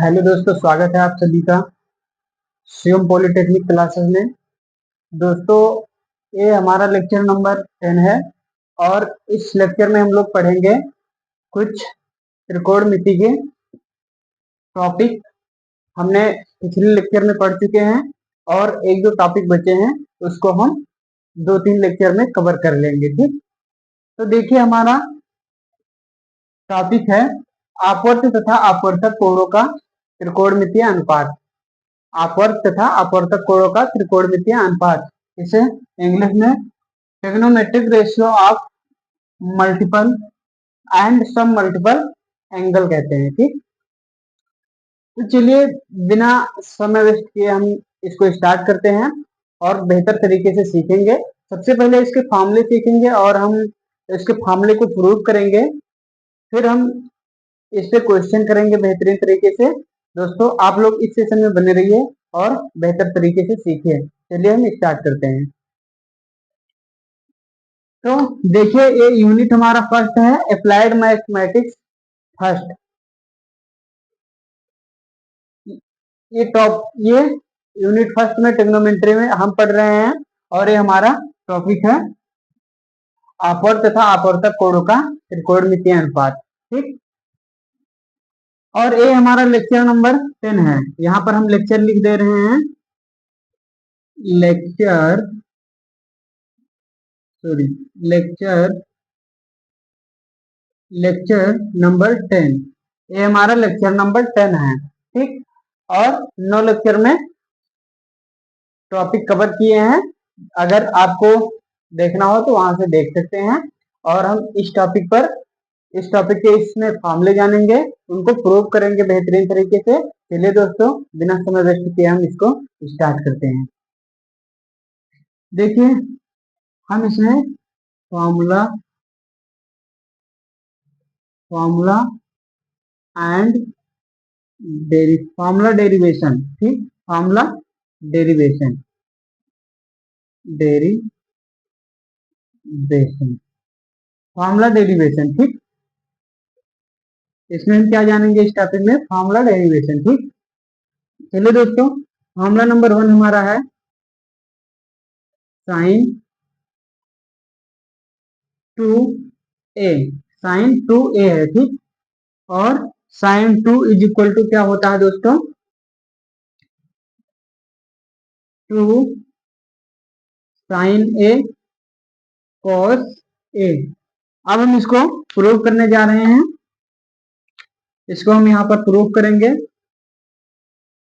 Hello दोस्तों, स्वागत है आप सभी का शिवम पॉलिटेक्निक क्लासेस में। दोस्तों, ये हमारा लेक्चर नंबर 10 है और इस लेक्चर में हम लोग पढ़ेंगे कुछ त्रिकोणमिति के टॉपिक। हमने पिछले लेक्चर में पढ़ चुके हैं और एक दो टॉपिक बचे हैं, उसको हम 2-3 लेक्चर में कवर कर लेंगे। ठीक, तो देखिए हमारा टॉपिक है अपवर्त तथा अपवर्तक कोणों का त्रिकोणमितीय अनुपात। अपवर्त तथा अपवर्तक कोणों का त्रिकोणमितीय अनुपात, इसे इंग्लिश में trigonometric ratio of multiple and sum multiple angle कहते हैं। ठीक, तो चलिए बिना समय वेस्ट किए हम इसको स्टार्ट करते हैं और बेहतर तरीके से सीखेंगे। सबसे पहले इसके फॉर्मूले सीखेंगे और हम इसके फॉर्मूले को प्रूव करेंगे, फिर हम इस पे क्वेश्चन करेंगे बेहतरीन तरीके से। दोस्तों, आप लोग इस सेशन में बने रहिए और बेहतर तरीके से सीखिए। चलिए हम स्टार्ट करते हैं। तो देखिए, ये यूनिट हमारा फर्स्ट है, अप्लाइड मैथमेटिक्स फर्स्ट। ये यूनिट फर्स्ट में ट्रिग्नोमेट्री में हम पढ़ रहे हैं और ये हमारा टॉपिक है अपवर्त तथा अपवर्तक कोणों का त्रिकोणमितीय अनुपात। ठीक, और ये हमारा लेक्चर नंबर 10 है। यहाँ पर हम लेक्चर लिख दे रहे हैं, लेक्चर लेक्चर लेक्चर नंबर 10। ये हमारा लेक्चर नंबर 10 है। ठीक, और 9 लेक्चर में टॉपिक कवर किए हैं। अगर आपको देखना हो तो वहां से देख सकते हैं। और हम इस टॉपिक के इसमें फॉर्मूले जानेंगे, उनको प्रूव करेंगे बेहतरीन तरीके से। चलिए दोस्तों, बिना समय वेस्ट किए हम इसको स्टार्ट करते हैं। देखिए, हम इसमें फॉर्मूला एंड फॉर्मूला डेरिवेशन। ठीक, फॉर्मूला डेरिवेशन फॉर्मूला डेरिवेशन। ठीक, इसमें हम क्या जानेंगे इस टॉपिक में, फॉर्मूला डेरिवेशन। ठीक, चलिए दोस्तों, फॉर्मूला नंबर 1 हमारा है साइन 2a। साइन 2a है। ठीक, और साइन 2 इज इक्वल टू क्या होता है दोस्तों, 2 साइन a cos a। अब हम इसको प्रूव करने जा रहे हैं, इसको हम यहाँ पर प्रूव करेंगे।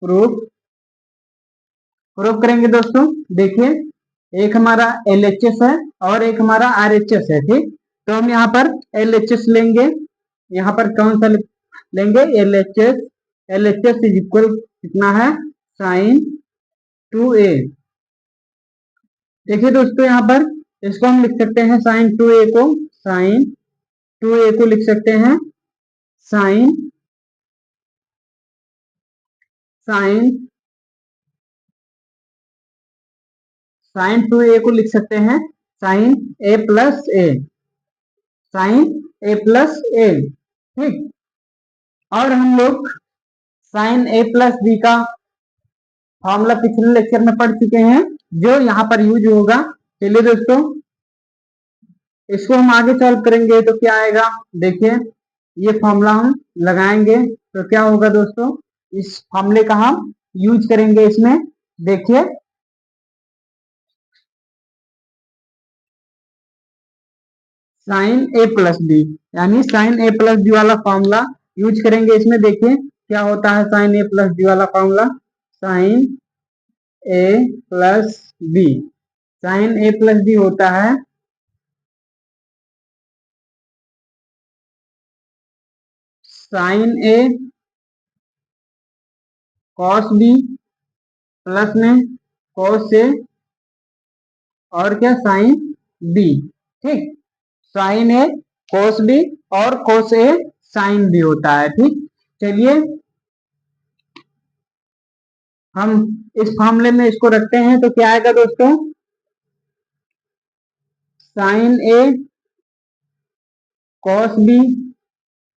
प्रूव करेंगे दोस्तों। देखिए, एक हमारा LHS है और एक हमारा RHS है। ठीक, तो हम यहाँ पर LHS लेंगे। यहाँ पर कौन सा लेंगे, LHS। LHS इज इक्वल कितना है, साइन 2a। देखिए दोस्तों, यहाँ पर इसको हम लिख सकते हैं साइन 2a को लिख सकते हैं साइन साइन साइन 2a को लिख सकते हैं sine a plus A, sine a plus A. ठीक, और हम लोग साइन a प्लस बी का फॉर्मूला पिछले लेक्चर में पढ़ चुके हैं, जो यहाँ पर यूज होगा। चलिए दोस्तों, इसको हम आगे सॉल्व करेंगे तो क्या आएगा। देखिए, ये फॉर्मूला हम लगाएंगे तो क्या होगा दोस्तों, इस फॉर्मूले का हम यूज करेंगे इसमें। देखिए, साइन a प्लस बी, यानी साइन a प्लस बी वाला फॉर्मूला यूज करेंगे इसमें। देखिए क्या होता है साइन a प्लस बी वाला formula, sine a plus B. Sine a plus B होता है sine a cos B plus में कॉस ए और क्या, साइन बी। ठीक, साइन ए कॉस बी और कॉस ए साइन बी होता है। ठीक, चलिए हम इस फॉर्मूले में इसको रखते हैं तो क्या आएगा दोस्तों, sign A cos B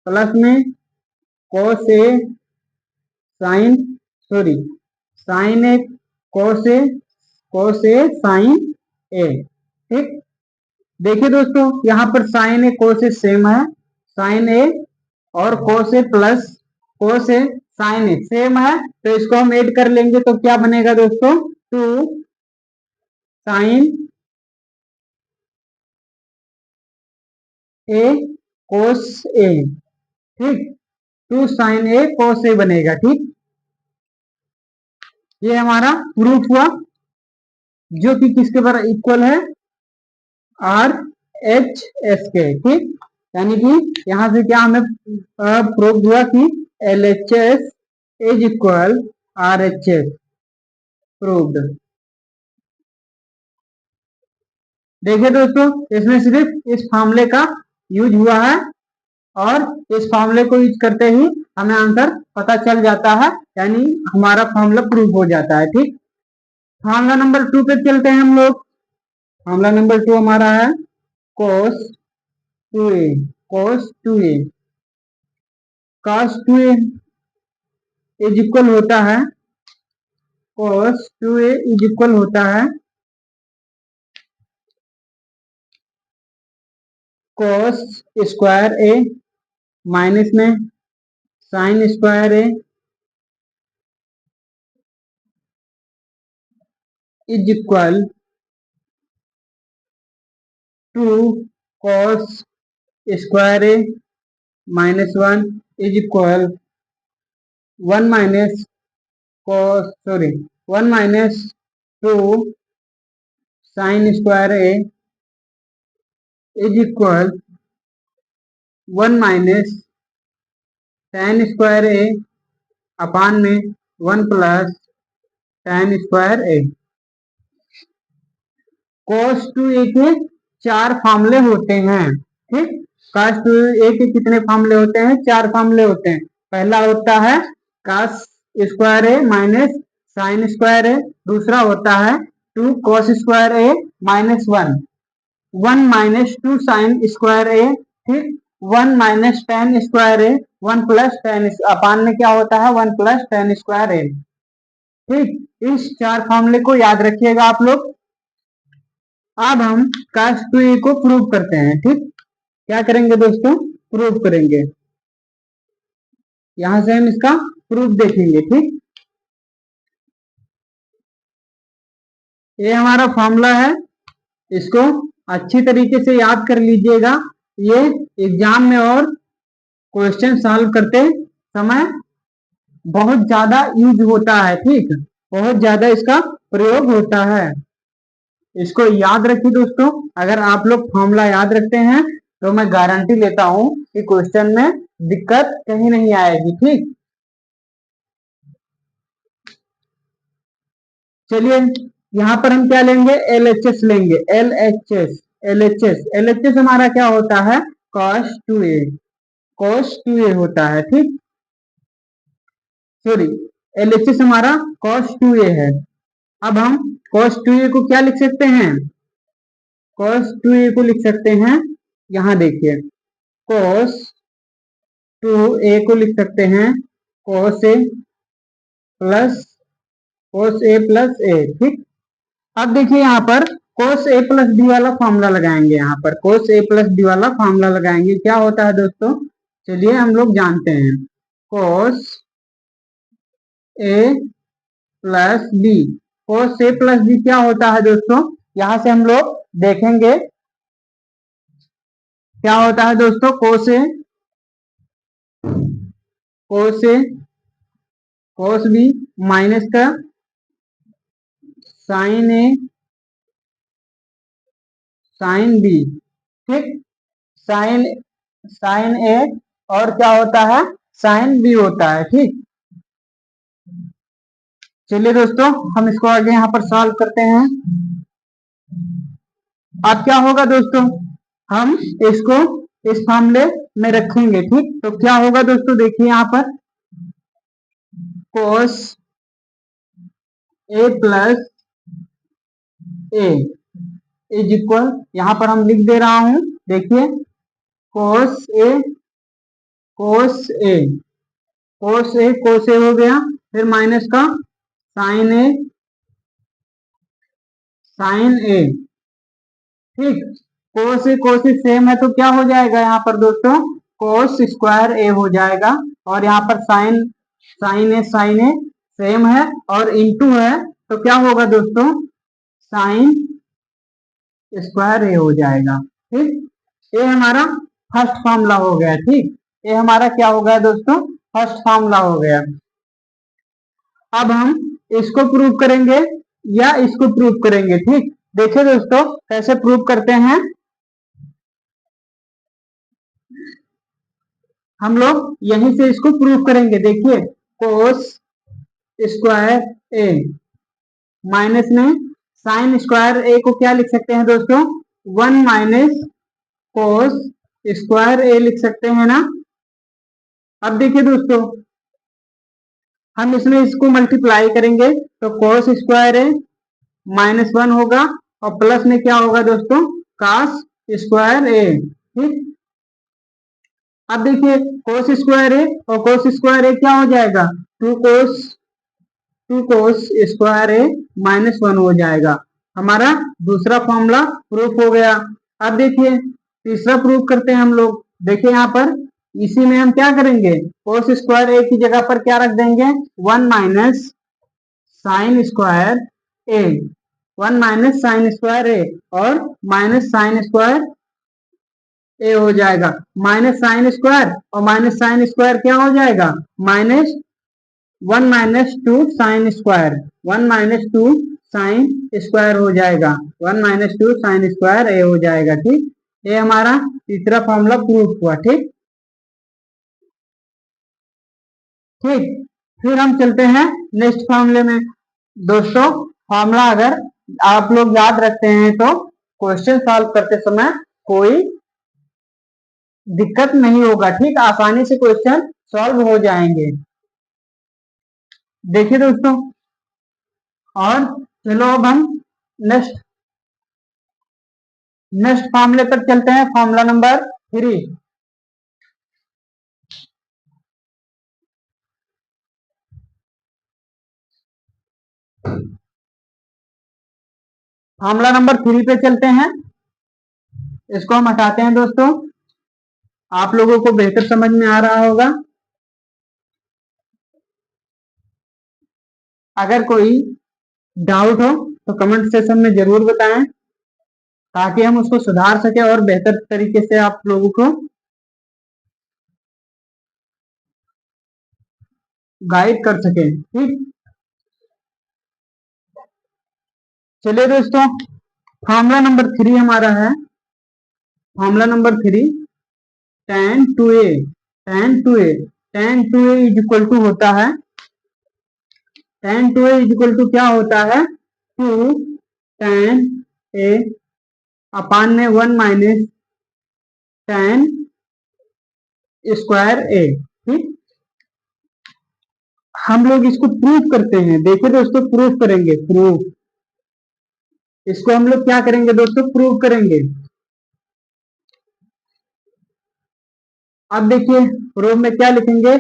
plus में cos A sign sorry sine A cos A sign ए। ठीक, देखिए दोस्तों यहाँ पर साइन ए कोस ए सेम है, साइन ए और कोस ए प्लस कोस ए साइन ए सेम है, तो इसको हम ऐड कर लेंगे तो क्या बनेगा दोस्तों, 2 साइन ए कोस ए। ठीक, 2 साइन ए कोस ए बनेगा। ठीक, ये हमारा प्रूफ हुआ, जो कि किसके बराबर इक्वल है, आर एच एस के। ठीक, यानी कि यहां से क्या हमें प्रूव हुआ कि L H S is equal R H S, proved. देखिए दोस्तों इसमें सिर्फ इस फॉर्मूले का यूज हुआ है और इस फॉर्मूले को यूज करते ही हमें आंसर पता चल जाता है, यानी हमारा फॉर्मूला प्रूव हो जाता है। ठीक, फॉर्मूला नंबर 2 पे चलते हैं हम लोग। फॉर्मूला नंबर 2 हमारा है cos 2a, cos 2a, cos 2a is equal होता है, cos 2a इज इक्वल होता है cos स्क्वायर ए माइनस में sine square A is equal to cos square A minus 1 is equal 1 minus cos 1 minus 2 sine square A is equal 1 minus tan square A upon में 1 plus tan square A. cos 2a के 4 फार्मूले होते हैं। ठीक, cos 2a के कितने फार्मूले होते हैं, 4 फार्मूले होते हैं। पहला होता है cos स्क्वायर ए माइनस साइन स्क्वायर ए, दूसरा होता है 2 cos square A minus 1 minus 2 sine square A. ठीक, 1 माइनस tan स्क्वायर ए, 1 प्लस tan अपान में क्या होता है 1 प्लस tan स्क्वायर ए। ठीक, इस 4 फार्मूले को याद रखिएगा आप लोग। अब हम cos 2a को प्रूव करते हैं। ठीक, क्या करेंगे दोस्तों, प्रूव करेंगे, यहां से हम इसका प्रूफ देखेंगे। ठीक, ये हमारा फॉर्मूला है, इसको अच्छी तरीके से याद कर लीजिएगा, ये एग्जाम में और क्वेश्चन सॉल्व करते समय बहुत ज्यादा यूज होता है। ठीक, बहुत ज्यादा इसका प्रयोग होता है, इसको याद रखिए दोस्तों। अगर आप लोग फॉर्मूला याद रखते हैं तो मैं गारंटी लेता हूं कि क्वेश्चन में दिक्कत कहीं नहीं आएगी। ठीक, चलिए यहां पर हम क्या लेंगे, एल एच एस लेंगे, L H S, L H S, L H S हमारा क्या होता है, cos 2a, cos 2a होता है। ठीक, सॉरी, एल एच एस हमारा cos 2a है। अब हम cos 2a को क्या लिख सकते हैं, cos 2a को लिख सकते हैं, यहां देखिए cos 2a को लिख सकते हैं cos a plus cos a plus a। ठीक, अब देखिए यहाँ पर cos a प्लस डी वाला फॉर्मूला लगाएंगे, यहाँ पर cos a प्लस डी वाला फॉर्मूला लगाएंगे, क्या होता है दोस्तों, चलिए हम लोग जानते हैं, cos a plus B, cos a plus B क्या होता है दोस्तों, यहां से हम लोग देखेंगे क्या होता है दोस्तों, cos a cos b minus का साइन ए साइन बी। ठीक, साइन साइन ए और क्या होता है, साइन बी होता है। ठीक, चलिए दोस्तों हम इसको आगे यहाँ पर सॉल्व करते हैं। अब क्या होगा दोस्तों, हम इसको इस फॉर्मूले में रखेंगे। ठीक, तो क्या होगा दोस्तों, देखिए यहाँ पर cos a plus A is equal, यहाँ पर हम लिख दे रहा हूं, देखिए cos a कोस ए हो गया, फिर माइनस का साइन ए, साइन ए, ठीक। कोस ए सेम है तो क्या हो जाएगा यहाँ पर दोस्तों, कोस स्क्वायर ए हो जाएगा। और यहाँ पर साइन ए सेम है और इनटू है तो क्या होगा दोस्तों, साइन स्क्वायर ए हो जाएगा, ठीक। ये हमारा फर्स्ट फॉर्मूला हो गया, ठीक। ये हमारा क्या हो गया दोस्तों, फर्स्ट फॉर्मूला हो गया। अब हम इसको प्रूव करेंगे या इसको प्रूव करेंगे, ठीक। देखिए दोस्तों कैसे प्रूव करते हैं हम लोग, यहीं से इसको प्रूव करेंगे। देखिए कोस स्क्वायर ए माइनस में साइन स्क्वायर ए को क्या लिख सकते हैं दोस्तों, 1 माइनस कोस स्क्वायर ए लिख सकते हैं ना। अब देखिए दोस्तों हम इसमें इसको मल्टीप्लाई करेंगे तो कोस स्क्वायर ए -1 होगा और प्लस में क्या होगा दोस्तों, कास स्क्वायर ए, ठीक। अब देखिए कोस स्क्वायर ए और कोस स्क्वायर ए क्या हो जाएगा, टू कोस स्क्वायर ए -1 हो जाएगा। हमारा दूसरा फॉर्मूला प्रूफ हो गया। अब देखिए तीसरा प्रूफ करते हैं हम लोग। देखिए यहाँ पर इसी में हम क्या करेंगे, कोस स्क्वायर ए की जगह पर क्या रख देंगे, 1 minus sine square A, 1 minus sine square A और माइनस साइन स्क्वायर ए हो जाएगा। माइनस साइन स्क्वायर और माइनस साइन स्क्वायर क्या हो जाएगा, minus 1 minus 2 sine square, 1 minus 2 sine square हो जाएगा, 1 माइनस 2 साइन स्क्वायर ए हो जाएगा, ठीक। ये हमारा तीसरा फॉर्मूला प्रूफ हुआ, ठीक। ठीक, फिर हम चलते हैं नेक्स्ट फॉर्मूले में। दोस्तों फॉर्मूला अगर आप लोग याद रखते हैं तो क्वेश्चन सॉल्व करते समय कोई दिक्कत नहीं होगा, ठीक। आसानी से क्वेश्चन सॉल्व हो जाएंगे। देखिए दोस्तों और चलो अब हम नेक्स्ट नेक्स्ट फॉर्मूले पर चलते हैं, फॉर्मूला नंबर 3। फॉर्मूला नंबर 3 पे चलते हैं, इसको हम हटाते हैं दोस्तों। आप लोगों को बेहतर समझ में आ रहा होगा। अगर कोई डाउट हो तो कमेंट सेक्शन में जरूर बताएं ताकि हम उसको सुधार सके और बेहतर तरीके से आप लोगों को गाइड कर सके, ठीक। चलिए दोस्तों फॉर्मूला नंबर 3 हमारा है, formula number 3 tan 2a, tan 2a, tan 2a is equal to होता है, tan 2a is equal to क्या होता है, 2 tan a अपान में 1 माइनस tan स्क्वायर ए, ठीक। हम लोग इसको प्रूफ करते हैं। देखिए दोस्तों प्रूफ करेंगे, प्रूफ इसको हम लोग क्या करेंगे दोस्तों, प्रूव करेंगे। अब देखिए प्रूफ में क्या लिखेंगे,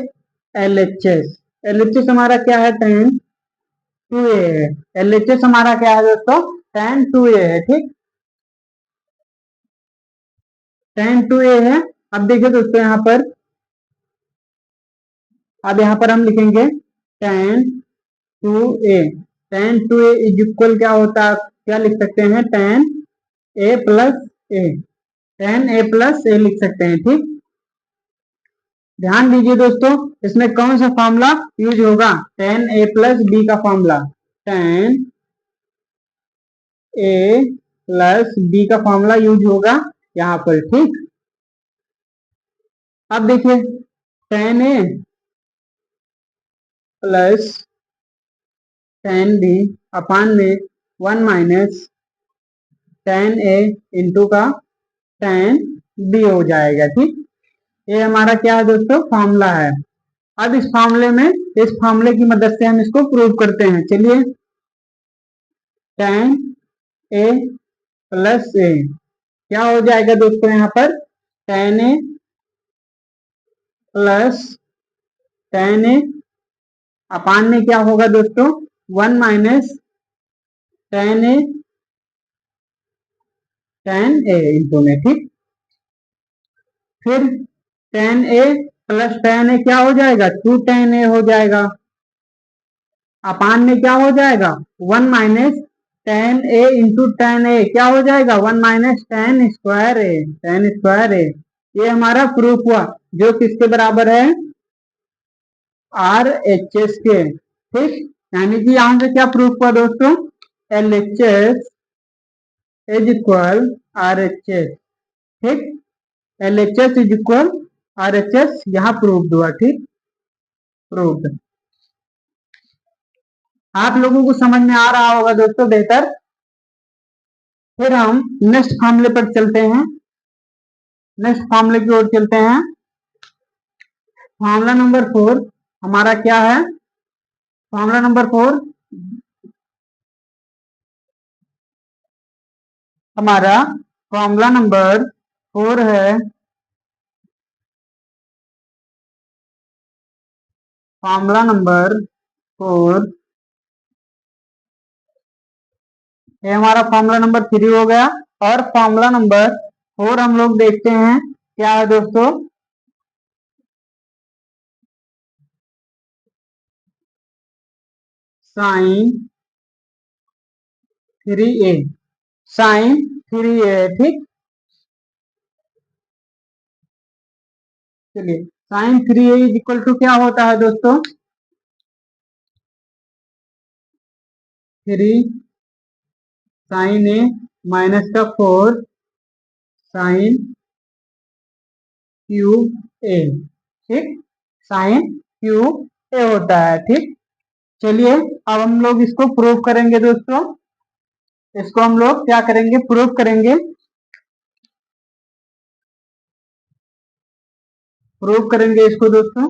LHS, LHS हमारा क्या है, tan 2a है। LHS हमारा क्या है दोस्तों, tan 2a है, ठीक। tan 2a है। अब देखिए दोस्तों यहाँ पर, अब यहाँ पर हम लिखेंगे tan 2a, tan 2a is equal क्या होता है, क्या लिख सकते हैं, tan a plus A, tan a plus A लिख सकते हैं, ठीक। ध्यान दीजिए दोस्तों इसमें कौन सा फॉर्मूला यूज होगा, tan a प्लस बी का formula, tan a plus B का फॉर्मूला यूज होगा यहाँ पर, ठीक। अब देखिए tan a plus tan b upon में 1 माइनस tan a इंटू का tan b हो जाएगा, ठीक। ये हमारा क्या है दोस्तों, फॉर्मूला है। अब इस फॉर्मूले की मदद से हम इसको प्रूव करते हैं। चलिए tan a प्लस ए क्या हो जाएगा दोस्तों, यहाँ पर tan a plus tan a अपान में क्या होगा दोस्तों 1 माइनस tan a इंटू में, ठीक। फिर tan a plus tan a क्या हो जाएगा 2 tan a हो जाएगा, अपान में क्या हो जाएगा 1 minus tan a into tan a क्या हो जाएगा 1 माइनस tan स्क्वायर a। ये हमारा प्रूफ हुआ जो किसके बराबर है RHS के, ठीक। यानी कि यहां से क्या प्रूफ हुआ दोस्तों LHS इज इक्वल RHS, ठीक। LHS इज इक्वल RHS यहाँ प्रूफ हुआ, ठीक, प्रूफ। आप लोगों को समझ में आ रहा होगा दोस्तों बेहतर। फिर हम नेक्स्ट फार्मूले पर चलते हैं, नेक्स्ट फार्मूले की ओर चलते हैं। फार्मूला नंबर 4 हमारा क्या है, फार्मूला नंबर 4 हमारा फार्मूला नंबर 4 है, फार्मूला नंबर 4, ये हमारा फार्मूला नंबर 3 हो गया। और फार्मूला नंबर 4 हम लोग देखते हैं क्या है दोस्तों, साइन 3a, साइन 3a, ठीक। चलिए sign 3a is equal to क्या होता है दोस्तों 3 साइन a माइनस का 4 साइन क्यू ए, ठीक, साइन क्यू ए होता है, ठीक। चलिए अब हम लोग इसको प्रूव करेंगे दोस्तों, इसको हम लोग क्या करेंगे प्रूव करेंगे, प्रूव करेंगे इसको दोस्तों।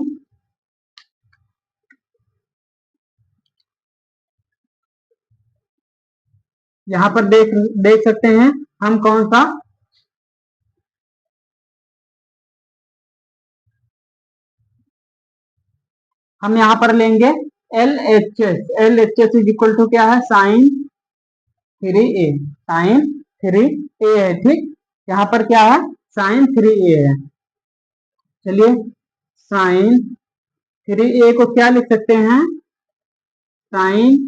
यहाँ पर देख देख सकते हैं हम कौन सा, हम यहाँ पर लेंगे L H S is equal to क्या है साइन 3a, साइन 3a है, ठीक। यहाँ पर क्या है साइन 3a है। चलिए साइन 3a को क्या लिख सकते हैं sine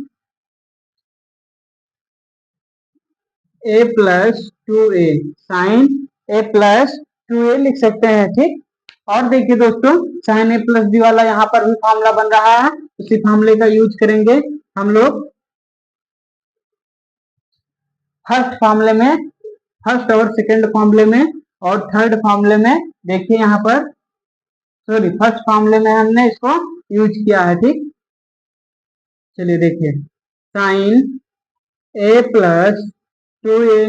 a plus 2a, sine a plus 2a लिख सकते हैं, ठीक। और देखिए दोस्तों साइन a प्लस बी वाला यहाँ पर भी फॉर्मूला बन रहा है, उसी फॉर्मूले का यूज करेंगे हम लोग फर्स्ट फॉर्मूले में, फर्स्ट और सेकंड फॉर्मूले में और थर्ड फॉर्मूले में। देखिए यहाँ पर सॉरी फर्स्ट फॉर्मूले में हमने इसको यूज किया है, ठीक। चलिए देखिए sine a plus 2a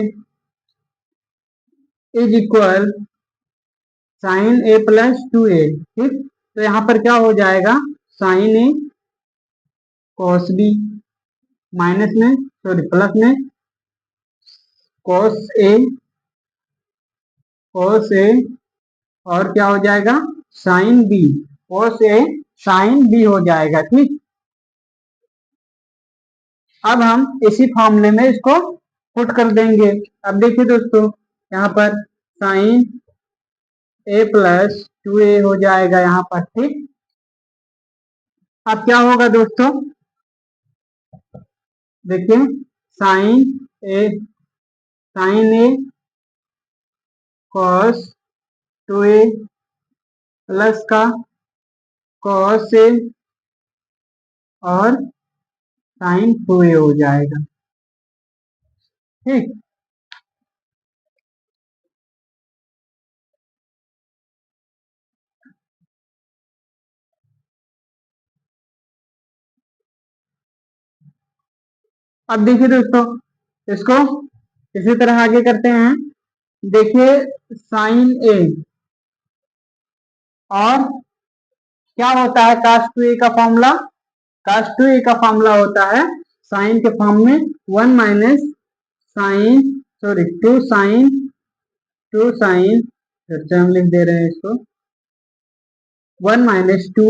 is equal sine a plus 2a, ठीक। तो यहाँ पर क्या हो जाएगा sine a cos b minus में सॉरी प्लस में कॉस a, कॉस a और क्या हो जाएगा sine b, cos a sine b हो जाएगा, ठीक। अब हम इसी फॉर्मूले में इसको पुट कर देंगे। अब देखिए दोस्तों यहाँ पर साइन a प्लस 2a हो जाएगा यहाँ पर, ठीक। अब क्या होगा दोस्तों देखिए sine a cos 2a plus का कॉस a और साइन 2a हो जाएगा, ठीक। अब देखिए दोस्तों इसको इसी तरह आगे करते हैं। देखिए साइन a और क्या होता है कास्ट टू ए का फॉर्मूला, कास्ट टू ए का फॉर्मूला होता है साइन के फॉर्म में 1 माइनस साइन सॉरी 2 साइन फिर से हम लिख दे रहे हैं इसको 1 - 2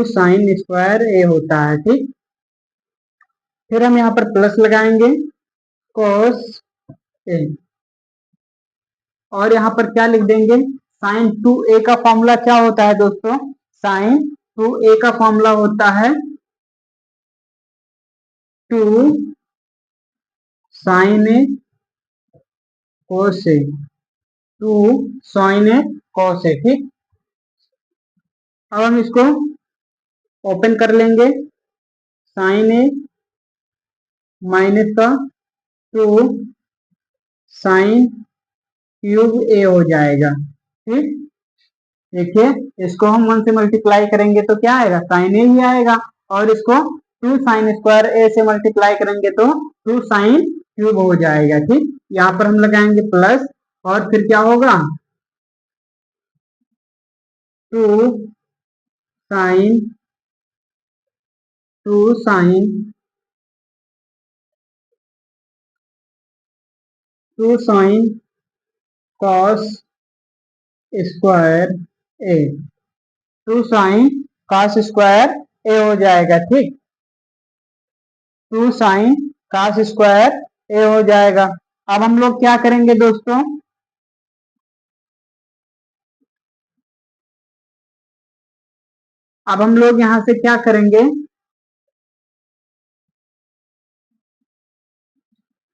sin होता है। ठीक, फिर हम यहाँ पर प्लस लगाएंगे cos ए, और यहाँ पर क्या लिख देंगे, साइन 2a का फॉर्मूला क्या होता है दोस्तों, साइन 2a का फॉर्मूला होता है 2 sin a cos a, 2 sin a cos a। ठीक, अब हम इसको ओपन कर लेंगे, साइन ए माइनस का 2 sin क्यूब ए हो जाएगा। ठीक, देखिए इसको हम 1 से मल्टीप्लाई करेंगे तो क्या आएगा, साइन ए ही आएगा, और इसको 2 sin² ए से मल्टीप्लाई करेंगे तो 2 sin³ हो जाएगा। ठीक, यहाँ पर हम लगाएंगे प्लस, और फिर क्या होगा, 2 sin 2 sin cos स्क्वायर ए, 2 sin cos² ए हो जाएगा। ठीक, 2 sin cos² ए हो जाएगा। अब हम लोग क्या करेंगे दोस्तों, अब हम लोग यहां से क्या करेंगे,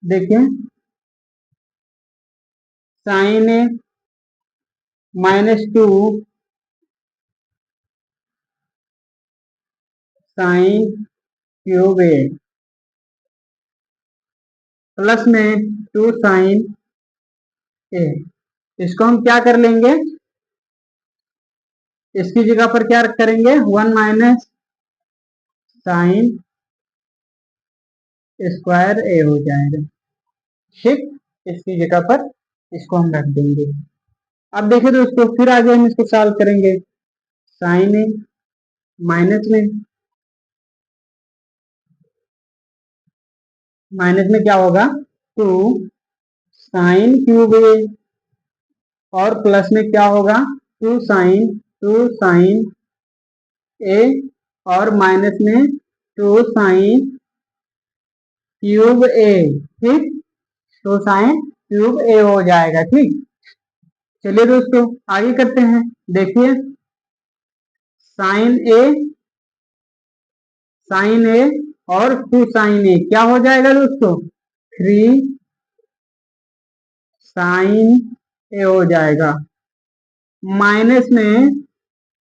देखिए साइन ए -2 sin³ ए प्लस में 2 sin ए, इसको हम क्या कर लेंगे, इसकी जगह पर क्या करेंगे, 1 - sin² ए हो जाएगा। ठीक, इसकी जगह पर इसको हम रख देंगे। अब देखिए दोस्तों, फिर आगे हम इसको सॉल्व करेंगे, साइन ए माइनस में क्या होगा, 2 sin³ ए, और प्लस में क्या होगा, 2 sin ए, और माइनस में 2 sin³ ए। ठीक, 2 sin³ ए हो जाएगा। ठीक, चलिए दोस्तों आगे करते हैं, देखिए साइन ए और 2 sin a क्या हो जाएगा दोस्तों, 3 sin a हो जाएगा, माइनस में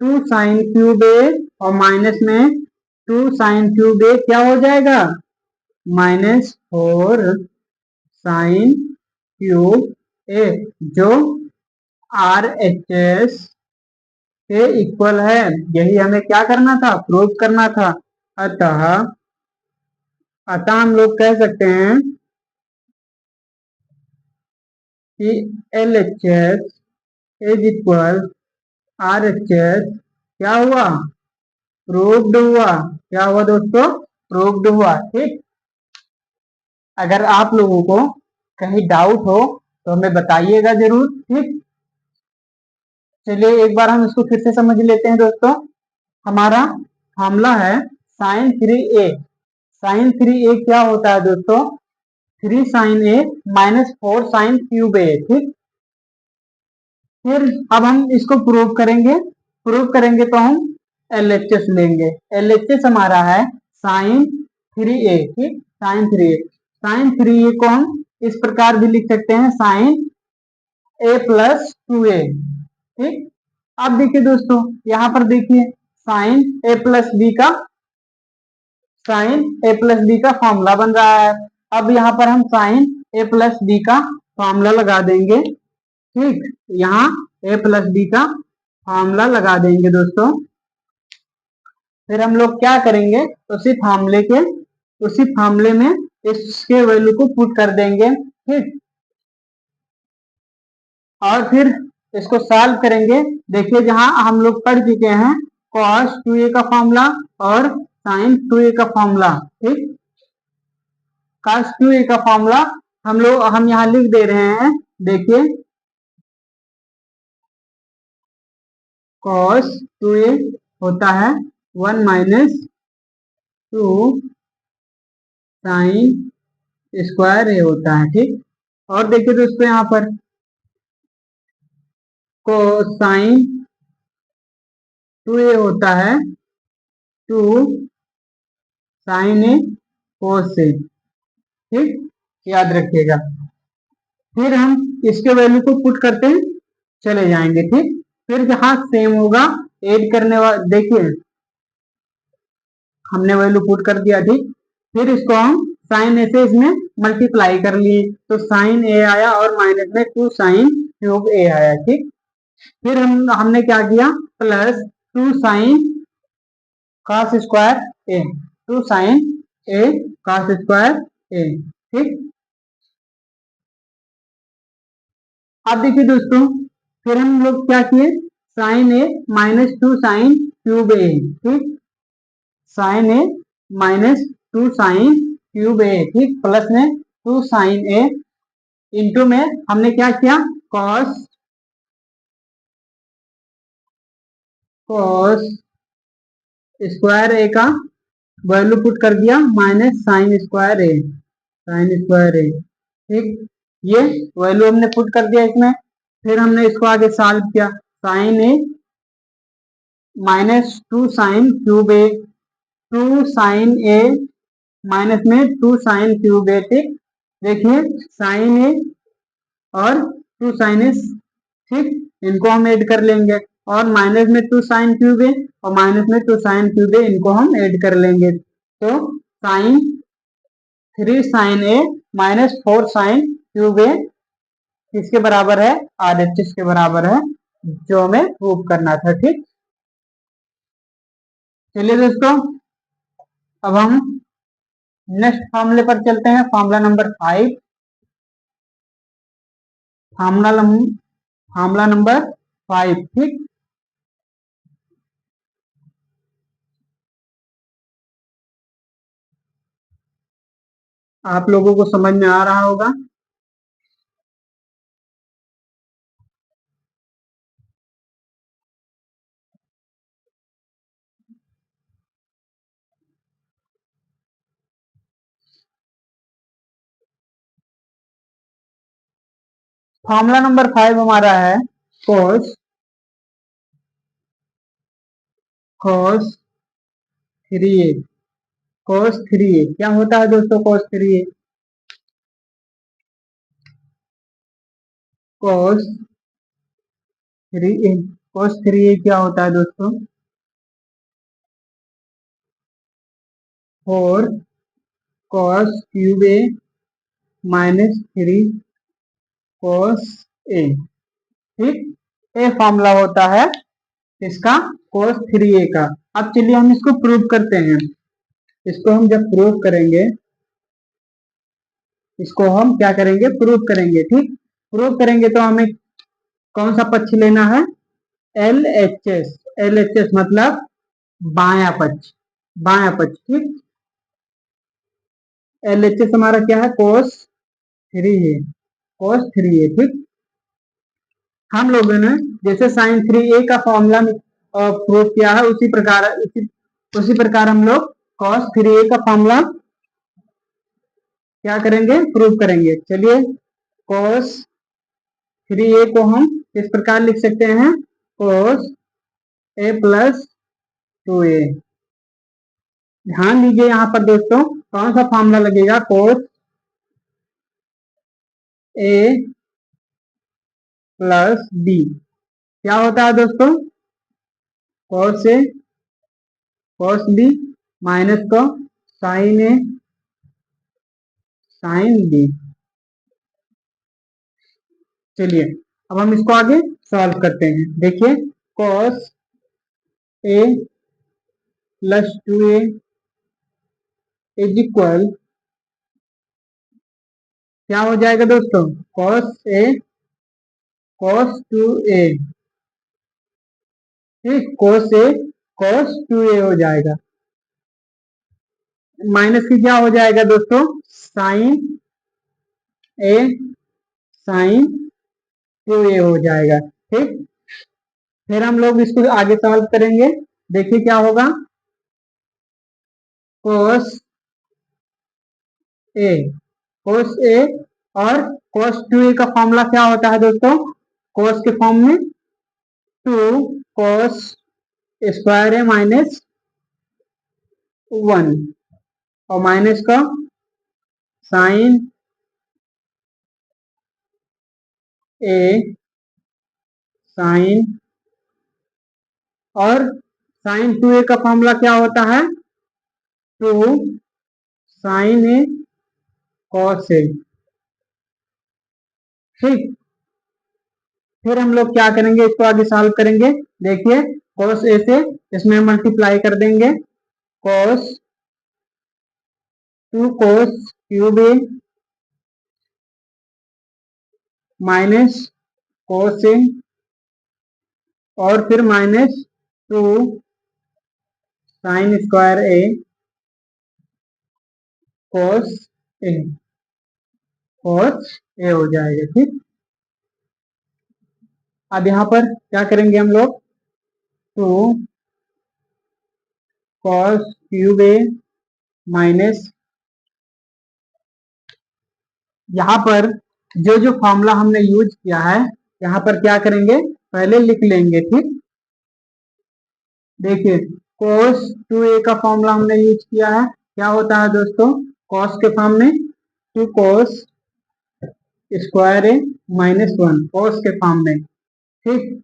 2 sin³ ए, और माइनस में 2 sin³ ए क्या हो जाएगा, -4 sin³ ए, जो RHS के इक्वल है। यही हमें क्या करना था, प्रूव करना था। अतः अतः हम लोग कह सकते हैं कि LHS इज इक्वल RHS, क्या हुआ, प्रूव्ड हुआ। क्या हुआ दोस्तों, प्रूव्ड हुआ। ठीक, अगर आप लोगों को कहीं डाउट हो तो हमें बताइएगा जरूर। ठीक, चलिए एक बार हम इसको फिर से समझ लेते हैं दोस्तों। हमारा फॉर्मूला है sin 3a। sin 3a क्या होता है दोस्तों, 3 sin a -4 sin³a। ठीक, फिर अब हम इसको प्रूव करेंगे, प्रूव करेंगे तो हम LHS लेंगे। LHS हमारा है sin 3a। ठीक, sin 3a को हम इस प्रकार भी लिख सकते हैं, sin a+2a। ठीक, अब देखिए दोस्तों, यहाँ पर देखिए sin a+b का फॉर्मूला बन रहा है। अब यहाँ पर हम sin a+b का फॉर्मूला लगा देंगे। ठीक, यहाँ a+b का फॉर्मूला लगा देंगे दोस्तों। फिर हम लोग क्या करेंगे, उसी फार्मूले में इसके वैल्यू को पुट कर देंगे। ठीक, और फिर इसको सॉल्व करेंगे। देखिए जहां हम लोग पढ़ चुके हैं cos 2a का फॉर्मूला और sin 2a का फॉर्मूला। ठीक, cos 2a का फॉर्मूला हम यहाँ लिख दे रहे हैं। देखिए कॉस 2a होता है 1 - 2 साइन स्क्वायर ए होता है। ठीक, और देखिए दोस्तों यहाँ पर कोसाइन 2a होता है 2 साइन ए कोस ए। ठीक, याद रखिएगा। फिर हम इसके वैल्यू को पुट करते हैं चले जाएंगे। ठीक, फिर जहां सेम होगा ऐड करने वाला, देखिए हमने वैल्यू पुट कर दिया। ठीक, फिर इसको हम साइन ए से इसमें मल्टीप्लाई कर लिए तो साइन ए आया और माइनस में 2 साइन क्यूब ए आया। ठीक, फिर हमने क्या किया, plus 2 sine cos square A, 2 sign A cos square A. ठीक, अब देखिए दोस्तों, फिर हम लोग क्या किए, साइन ए -2 साइन क्यूब ए। ठीक, साइन ए -2 साइन क्यूब ए। ठीक, प्लस में 2 साइन ए इंटू में हमने क्या किया, कॉस कॉस स्क्वायर ए का वैल्यू पुट कर दिया minus sine square A, sign square A. ठीक, ये वैल्यू हमने पुट कर दिया इसमें। फिर हमने इसको आगे सॉल्व किया, साइन ए -2 साइन क्यूब ए, 2 साइन ए माइनस में 2 साइन क्यूब ए। ठीक, देखिए साइन ए और 2 साइन ए, ठीक, इनको हम ऐड कर लेंगे और माइनस में 2 साइन क्यूब ए और माइनस में 2 साइन क्यूब ए, इनको हम ऐड कर लेंगे तो साइन 3 साइन ए -4 साइन क्यूब ए किसके बराबर है, RHS के बराबर है, जो हमें प्रूव करना था। ठीक, चलिए दोस्तों, अब हम नेक्स्ट फॉर्मूले पर चलते हैं, फॉर्मूला नंबर 5। Formula number 5। ठीक, आप लोगों को समझ में आ रहा होगा। फॉर्मूला नंबर 5 हमारा है cos cos 3a। cos 3a क्या होता है दोस्तों, cos 3a, cos 3a, cos 3a क्या होता है दोस्तों, 4 cos cube a -3 cos a। ठीक, ये फॉर्मूला होता है इसका cos 3a का। अब चलिए हम इसको प्रूव करते हैं। इसको हम जब प्रूव करेंगे, इसको हम क्या करेंगे, प्रूव करेंगे। ठीक, प्रूव करेंगे तो हमें कौन सा पक्ष लेना है, LHS। LHS मतलब बायां पक्ष, बायां पक्ष। ठीक, LHS हमारा क्या है, cos 3a, cos 3a। ठीक, हम लोगों ने जैसे साइन 3a का फॉर्मूला प्रूव किया है उसी प्रकार हम लोग cos 3a का फॉर्मूला क्या करेंगे, प्रूव करेंगे। चलिए, cos 3a को हम इस प्रकार लिख सकते हैं, cos a + 2a। ध्यान दीजिए यहाँ पर दोस्तों, कौन सा फॉर्मूला लगेगा, cos a + b क्या होता है दोस्तों, cos a cos b minus को sin a sin b। चलिए, अब हम इसको आगे सॉल्व करते हैं। देखिए, cos a + 2a is equal क्या हो जाएगा दोस्तों, cos a cos 2a। ठीक, cos a cos 2a हो जाएगा, माइनस की क्या हो जाएगा दोस्तों, sin a sin 2a हो जाएगा। ठीक, फिर हम लोग इसको आगे सॉल्व करेंगे। देखिए क्या होगा, cos ए, cos ए और cos 2a का फॉर्मूला क्या होता है दोस्तों, cos के फॉर्म में 2 cos स्क्वायर ए माइनस 1 और माइनस का साइन ए साइन, और साइन 2a का फॉर्मूला क्या होता है, 2 साइन ए कॉस ए। ठीक, फिर हम लोग क्या करेंगे, इसको आगे सॉल्व करेंगे। देखिए cos ए से इसमें मल्टीप्लाई कर देंगे, cos 2 cos क्यूब ए माइनस cos ए और फिर minus 2 sine square A cos A, cos ए हो जाएगा। ठीक, अब यहाँ पर क्या करेंगे हम लोग, 2 cos क्यूब ए माइनस, यहाँ पर जो जो फॉर्मूला हमने यूज किया है यहाँ पर क्या करेंगे, पहले लिख लेंगे। ठीक, देखिए cos 2a का फॉर्मूला हमने यूज किया है, क्या होता है दोस्तों, cos के फॉर्म में 2 cos स्क्वायर ए माइनस 1 cos के फॉर्म में। ठीक,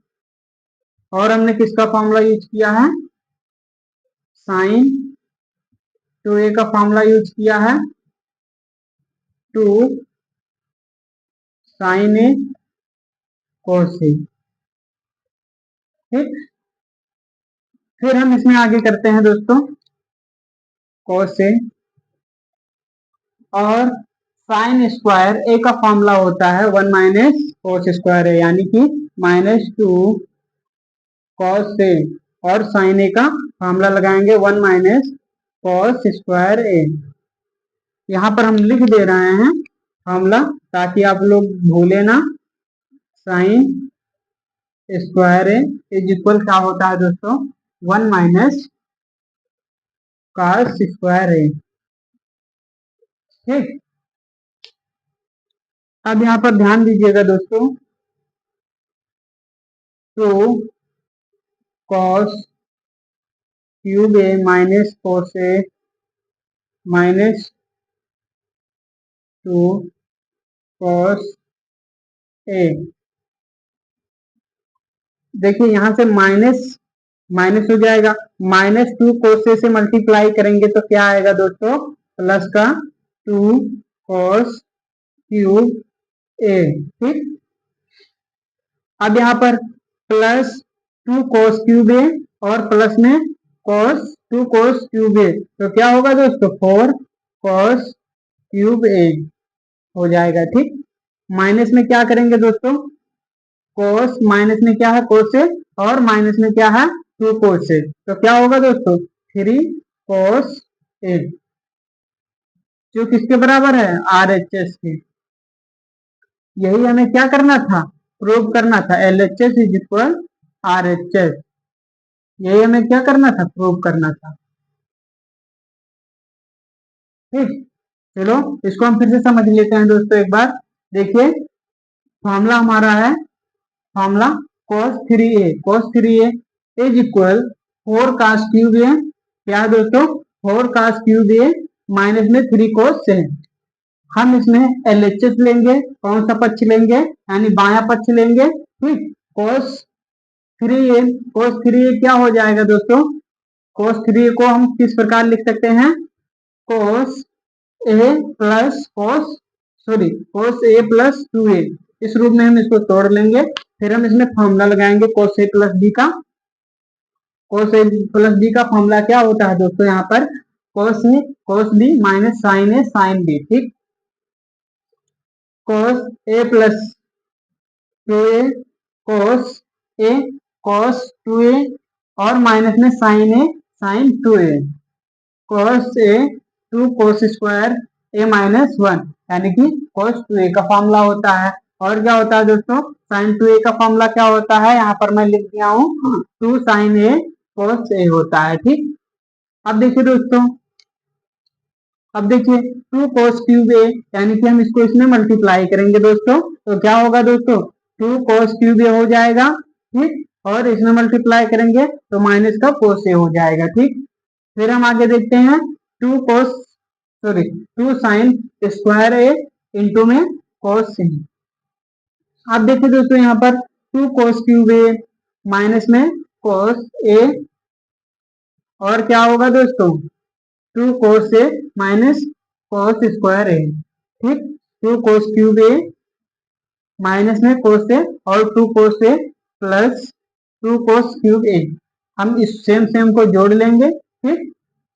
और हमने किसका फॉर्मूला यूज किया है, साइन 2a का फॉर्मूला यूज किया है, 2 साइन ए cos ए। ठीक, फिर हम इसमें आगे करते हैं दोस्तों, cos ए और साइन स्क्वायर ए का फॉर्मूला होता है 1 माइनस cos स्क्वायर ए, यानी कि माइनस 2 cos ए, और साइन ए का फॉर्मूला लगाएंगे 1 माइनस cos स्क्वायर ए। यहाँ पर हम लिख दे रहे हैं फॉर्मूला ताकि आप लोग भूले ना, sign square A is equal क्या होता है दोस्तों, 1 माइनस cos स्क्वायर ए। ठीक, अब यहाँ पर ध्यान दीजिएगा दोस्तों, तो cos क्यूब ए माइनस cos ए माइनस 2 cos ए, देखिए यहाँ से माइनस माइनस हो जाएगा, माइनस 2 cos ए से मल्टीप्लाई करेंगे तो क्या आएगा दोस्तों, प्लस का 2 cos क्यूब ए। ठीक, अब यहाँ पर प्लस 2 cos क्यूब ए और प्लस में cos 2 cos क्यूब ए, तो क्या होगा दोस्तों, 4 cos क्यूब ए हो जाएगा। ठीक, माइनस में क्या करेंगे दोस्तों, cos माइनस में क्या है cos ए और माइनस में क्या है 2 cos ए, तो क्या होगा दोस्तों, 3 cos ए, जो किसके बराबर है, RHS के। यही हमें क्या करना था, प्रूव करना था, LHS इज इक्वल RHS, यही हमें क्या करना था, प्रूव करना था। ठीक, चलो इसको हम फिर से समझ लेते हैं दोस्तों एक बार। देखिए फॉर्मूला हमारा है, formula cos 3a, cos 3a is equal 4 cos cube A, क्या है दोस्तों, 4 cos क्यूब ए माइनस में 3 cos है। हम इसमें LHS लेंगे, कौन सा पक्ष लेंगे, यानी बाया पक्ष लेंगे। ठीक, cos 3a, cos 3a क्या हो जाएगा दोस्तों, cos 3a को हम किस प्रकार लिख सकते हैं, cos a plus cos a plus 2a, इस रूप में हम इसको तोड़ लेंगे। फिर हम इसमें फॉर्मूला लगाएंगे cos a प्लस b का, cos a प्लस b का फॉर्मूला क्या होता है दोस्तों, यहाँ पर cos b minus sine a sine b। ठीक, cos a plus 2a cos a cos 2a और माइनस में sine a sine 2a, cos a 2 cos square a minus 1, यानी कि cos 2a का फॉर्मूला होता है। और क्या होता है दोस्तों, साइन 2a का फॉर्मूला क्या होता है, यहाँ पर मैं लिख दिया हूँ 2 साइन ए cos a होता है। ठीक, अब देखिए दोस्तों, अब देखिए 2 cos क्यूब a, यानी कि हम इसको इसमें मल्टीप्लाई करेंगे दोस्तों, तो क्या होगा दोस्तों, 2 cos क्यूब a हो जाएगा। ठीक, और इसमें मल्टीप्लाई करेंगे तो माइनस का cos a हो जाएगा। ठीक, फिर हम आगे देखते हैं 2 साइन स्क्वायर ए इंटू में cos a। आप देखिए दोस्तों यहाँ पर 2 cos क्यूब a माइनस में cos a, और क्या होगा दोस्तों, 2 cos a minus cos square a। ठीक, 2 cos क्यूब a माइनस में cos a और 2 cos a plus 2 cos cube a। हम इस सेम सेम को जोड़ लेंगे। ठीक,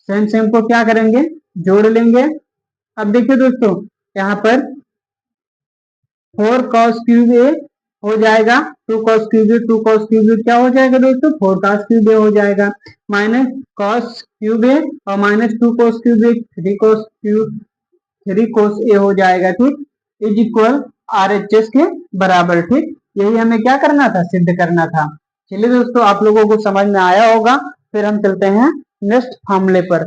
सेम सेम को क्या करेंगे, जोड़ लेंगे। अब देखिए दोस्तों यहाँ पर 4 cos क्यूब a हो जाएगा, 2 cos cube a, 2 cos cube a क्या हो जाएगा दोस्तों, 4 cos क्यूब a हो जाएगा, माइनस cos क्यूब a और minus 2 cos cube a 3 cos a हो जाएगा। ठीक, इज इक्वल RHS के बराबर। ठीक, यही हमें क्या करना था, सिद्ध करना था। चलिए दोस्तों, आप लोगों को समझ में आया होगा। फिर हम चलते हैं नेक्स्ट फार्मूले पर।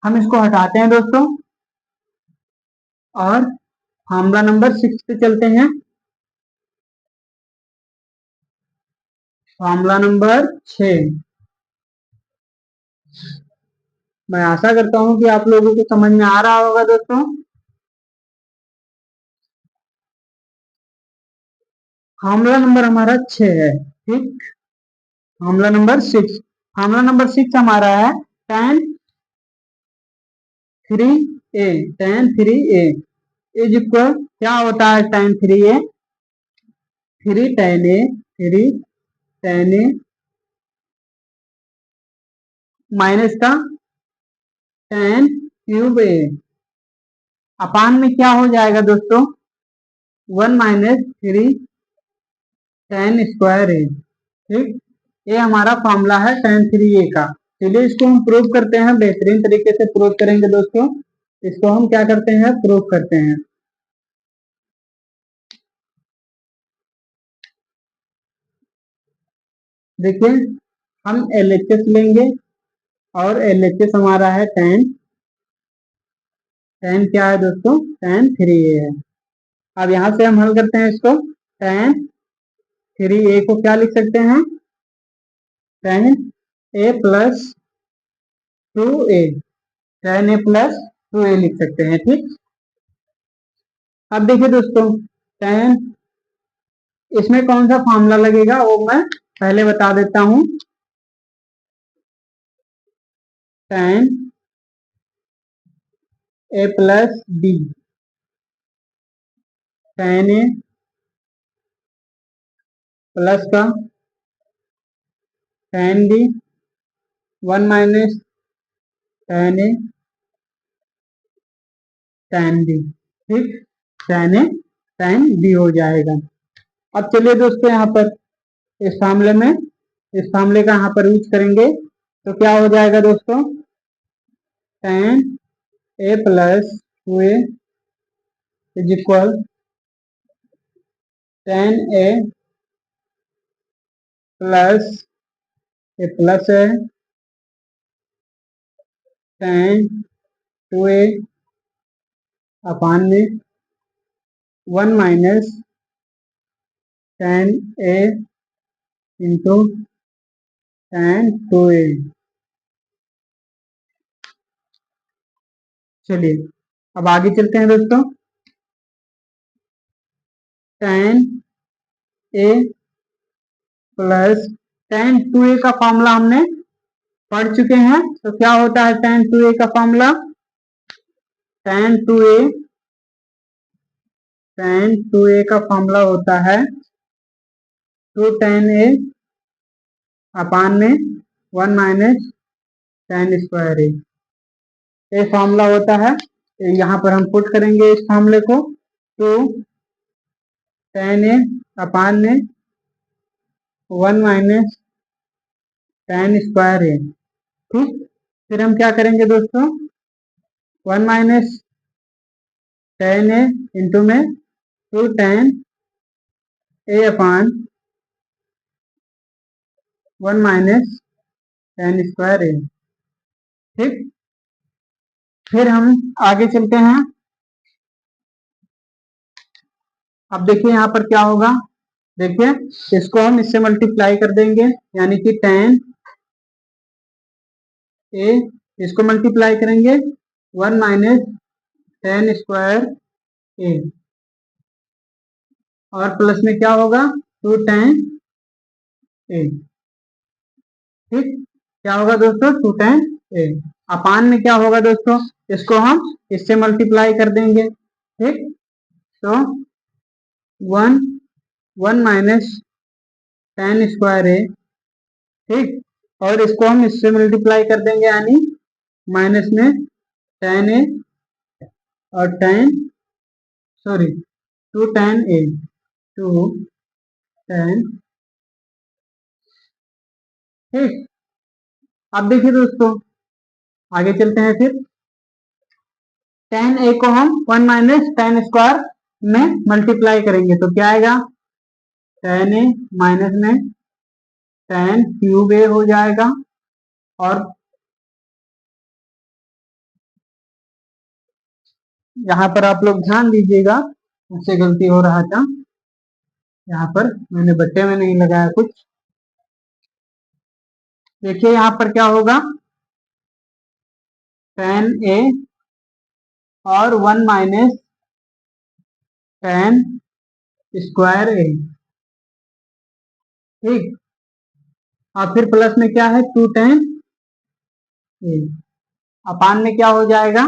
हम इसको हटाते हैं दोस्तों और फार्मूला नंबर 6 पे चलते हैं। फार्मूला नंबर 6, मैं आशा करता हूं कि आप लोगों को समझ में आ रहा होगा दोस्तों। फार्मूला नंबर हमारा 6 है। ठीक, फार्मूला नंबर 6, फार्मूला नंबर 6 हमारा है tan 3a, tan 3a is equal, क्या होता है tan 3a, 3 tan a, 3 tan a minus का tan क्यूब a अपान में क्या हो जाएगा दोस्तों, 1 माइनस 3 tan स्क्वायर a। ठीक, ये हमारा फॉर्मूला है tan 3a का। चलिए इसको हम प्रूव करते हैं, बेहतरीन तरीके से प्रूव करेंगे दोस्तों। इसको हम क्या करते हैं, प्रूव करते हैं। देखिए हम LHS लेंगे और LHS हमारा है tan, tan क्या है दोस्तों, tan 3a है। अब यहां से हम हल करते हैं इसको, tan 3a को क्या लिख सकते हैं, tan a plus 2a, tan a plus 2a लिख सकते हैं। ठीक, अब देखिए दोस्तों tan, इसमें कौन सा फॉर्मूला लगेगा वो मैं पहले बता देता हूं। tan a plus b, tan a plus का tan b, 1 minus tan a tan b। ठीक, tan a tan b हो जाएगा। अब चलिए दोस्तों यहाँ पर इस फार्मूले में, इस फार्मूले का यहाँ पर यूज करेंगे तो क्या हो जाएगा दोस्तों, tan a plus 2a is equal tan a plus, ये प्लस है, tan 2a अपान में 1 minus tan a into tan 2a। चलिए अब आगे चलते हैं दोस्तों। tan a plus tan 2a का फॉर्मूला हमने पढ़ चुके हैं, तो क्या होता है tan 2a का formula, tan 2a, tan 2a का फॉर्मूला होता है 2 tan a अपान में 1 माइनस tan स्क्वायर a। ये फॉर्मूला होता है, यहाँ पर हम पुट करेंगे इस फॉर्मूले को, तो tan a अपान में 1 माइनस tan स्क्वायर a। ठीक, फिर हम क्या करेंगे दोस्तों, 1 माइनस टेन ए इंटू में two ten A upon one minus ten square A. ठीक, फिर हम आगे चलते हैं। अब देखिए यहाँ पर क्या होगा, देखिए इसको हम इससे मल्टीप्लाई कर देंगे, यानी कि टेन ए, इसको मल्टीप्लाई करेंगे one minus ten square A, और प्लस में क्या होगा टू टेन ए। ठीक, क्या होगा दोस्तों टू टेन ए। अपान में क्या होगा दोस्तों, इसको हम इससे मल्टीप्लाई कर देंगे। ठीक, तो one one minus ten square A. ठीक, और इसको हम इससे मल्टीप्लाई कर देंगे, यानी माइनस में टेन ए और ten, sorry two ten a, two ten. ठीक, अब देखिए दोस्तों आगे चलते हैं। फिर टेन ए को हम वन माइनस टेन स्क्वायर में मल्टीप्लाई करेंगे तो क्या आएगा, टेन ए माइनस में टेन क्यूब ए हो जाएगा। और यहाँ पर आप लोग ध्यान दीजिएगा, मुझसे गलती हो रहा था, यहाँ पर मैंने बट्टे में नहीं लगाया कुछ। देखिए यहाँ पर क्या होगा, टेन ए और one minus ten square A. ठीक, और फिर प्लस में क्या है टू टेन ए। अपान में क्या हो जाएगा,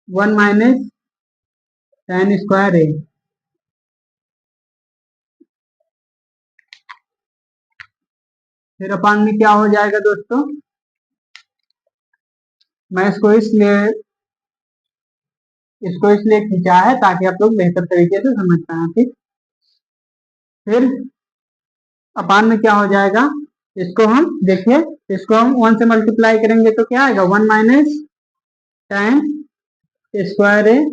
वन माइनस टेन स्क्वायर ए। फिर अपान में क्या हो जाएगा दोस्तों, मैं इसको इसलिए खींचा है ताकि आप लोग बेहतर तरीके से समझ पाए। ठीक, फिर अपान में क्या हो जाएगा, इसको हम देखिए, इसको हम वन से मल्टीप्लाई करेंगे तो क्या आएगा, one minus ten square A,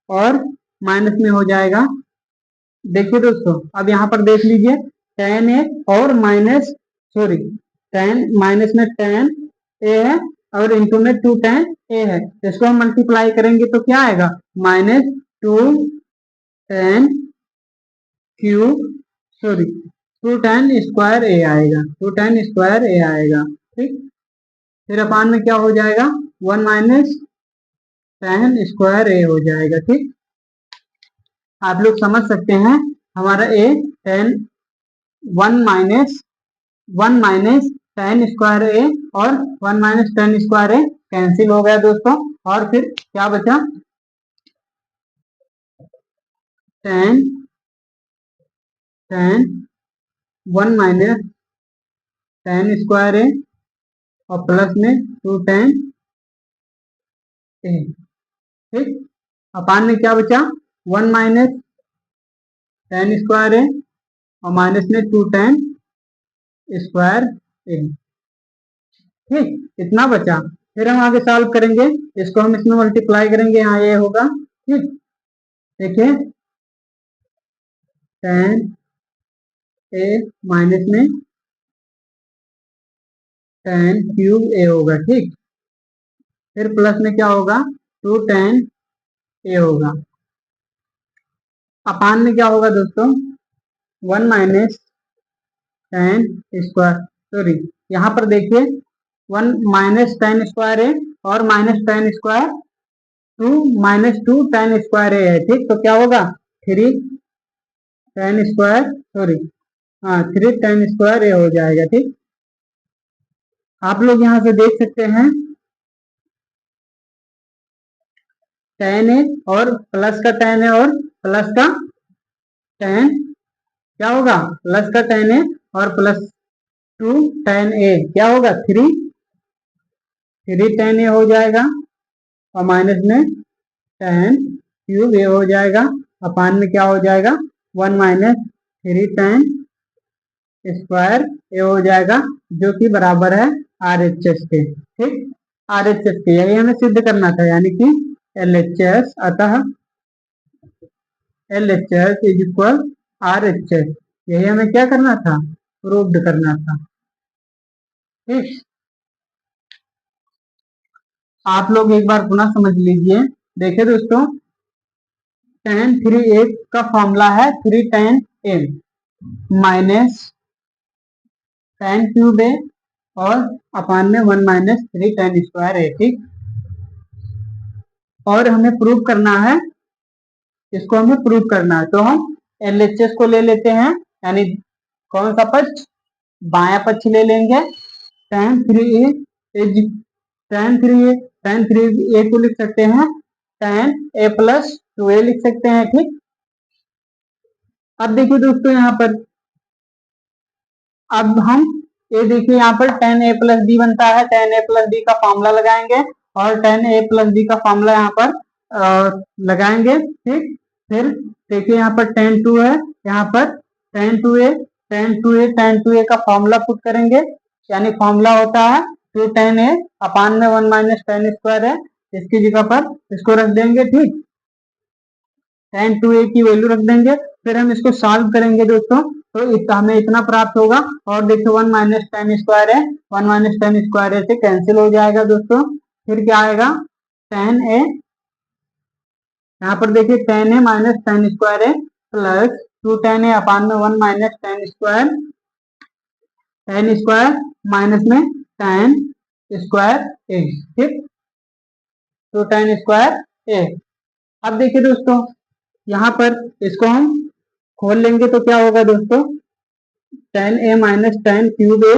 और माइनस में हो जाएगा। देखिए दोस्तों अब यहाँ पर देख लीजिए, टेन ए और माइनस, सॉरी टेन माइनस में टेन ए है और इंटू में टू टेन ए है, इसको हम मल्टीप्लाई करेंगे तो क्या आएगा, minus two tan cube, sorry two ten square A आएगा, टू टेन स्क्वायर ए आएगा। ठीक, फिर अपान में क्या हो जाएगा, वन माइनस टेन स्क्वायर ए हो जाएगा। ठीक, आप लोग समझ सकते हैं हमारा A tan one minus ten square A और one minus ten square A cancel हो गया दोस्तों, और फिर क्या बचा, tan tan one minus ten square A और प्लस में टू टेन ए। ठीक, अपान में क्या बचा, one minus ten square A और माइनस में टू टेन स्क्वायर ए। ठीक, इतना बचा। फिर हम आगे सॉल्व करेंगे, इसको हम इसमें मल्टीप्लाई करेंगे, यहाँ ये होगा। ठीक, देखिए टेन ए माइनस में टेन क्यूब ए होगा। ठीक, फिर प्लस में क्या होगा, टू टेन ए होगा। अपान में क्या होगा दोस्तों, one minus ten square, sorry यहाँ पर देखिए वन माइनस टेन स्क्वायर है और minus ten square two minus two ten square है। ठीक, तो क्या होगा, थ्री टेन स्क्वायर, सॉरी हाँ थ्री टेन स्क्वायर ए हो जाएगा। ठीक, आप लोग यहाँ से देख सकते हैं टेन है और प्लस का टेन है और प्लस का टेन, क्या होगा प्लस का टेन है और प्लस टू टेन ए, क्या होगा थ्री टेन ए हो जाएगा, और माइनस में टेन क्यूब ए हो जाएगा। अपान में क्या हो जाएगा, one minus three ten square ए हो जाएगा, जो कि बराबर है आर एच एस के। ठीक, RHS के, यही हमें सिद्ध करना था, यानी कि LHS, अतः LHS इज इक्वल RHS, यही हमें क्या करना था, प्रूव्ड करना था। ठीक, आप लोग एक बार पुनः समझ लीजिए। देखिए दोस्तों, tan 3a का फॉर्मूला है 3 tan a minus tan cube a और अपान में 1 माइनस 3 tan स्क्वायर a। ठीक, और हमें प्रूव करना है, इसको हमें प्रूव करना है, तो हम LHS को ले लेते हैं, यानी कौन सा पक्ष, बाया पक्ष ले लेंगे। tan 3a is tan 3a, tan 3a को लिख सकते हैं tan a प्लस 2a लिख सकते हैं। ठीक, अब देखिए दोस्तों यहाँ पर, अब हम ये देखिए यहाँ पर tan a प्लस b बनता है, tan a प्लस b का फॉर्मूला लगाएंगे और tan a प्लस b का फॉर्मूला यहाँ पर लगाएंगे। ठीक, फिर देखिए यहाँ पर tan 2 है, यहाँ पर tan 2a, tan 2a, tan 2a का फॉर्मूला पुट करेंगे, यानी फॉर्मूला होता है 2 tan a अपान में 1 माइनस tan स्क्वायर है, इसकी जगह पर इसको रख देंगे। ठीक, tan 2a की वैल्यू रख देंगे, फिर हम इसको सॉल्व करेंगे दोस्तों, तो हमें इतना प्राप्त होगा। और देखिए 1 माइनस tan स्क्वायर है, 1 माइनस tan स्क्वायर से कैंसिल हो जाएगा दोस्तों। फिर क्या आएगा, tan a, यहाँ पर देखिए tan a minus tan square है प्लस 2 tan a अपान में 1 माइनस tan स्क्वायर, माइनस में tan स्क्वायर a। ठीक, तो tan स्क्वायर a। अब देखिए दोस्तों, यहाँ पर इसको हम खोल लेंगे तो क्या होगा दोस्तों, tan a minus tan cube a